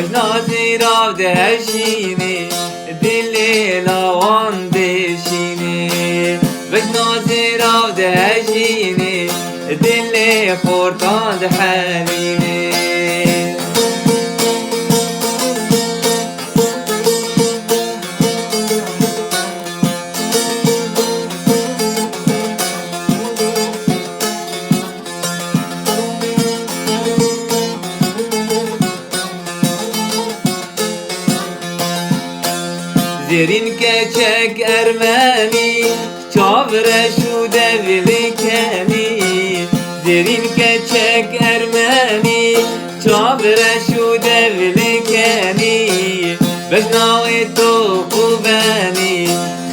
نازی راو دهشینی دلی لاوان دشینی بش نازی راو دهشینی دلی خورتان دحنینی زرین کچک ارمانی چاوره شوده ولیکنی زرین کچک ارمانی چاوره شوده ولیکنی بشناوی تو قوبانی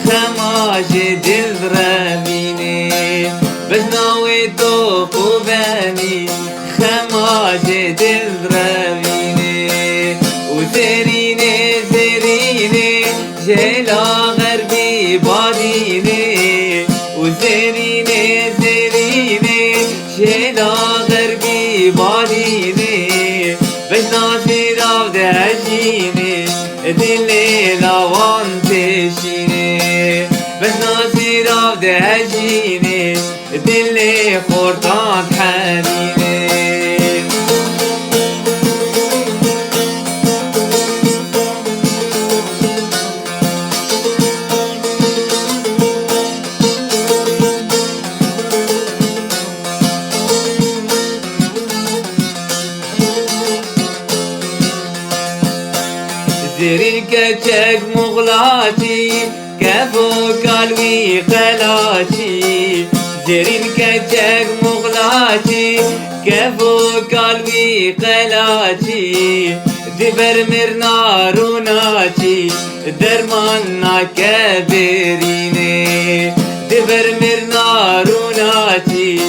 خماش دل رمینی بشناوی تو قوبانی خماش دل رمینی و زرینه زرینه جلا غربي باديني وزريني زريني جلا غربي باديني بش ناصر راو دهشيني دلي لاوان تشيني بش ناصر راو دهشيني دلي خورتان حنيني زرين كتشك مغلاتي كفو قلبي خلاتي زرين كتشك مغلاتي كفو قلبي خلاتي دبر مرنا روناتي درمانا كبريني دبر مرنا روناتي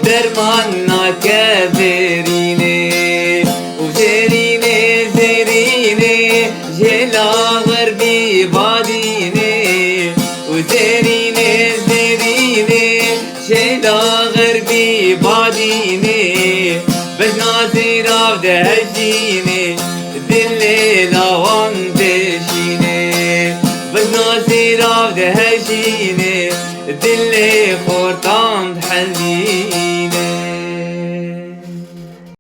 درمانا كبريني وزريني زريني جلا غربي باديني وزريني زريني جلا غربي باديني بش ناصر راو دهشيني دلي لاوان دشيني بش ناصر راو دهشيني دلي خور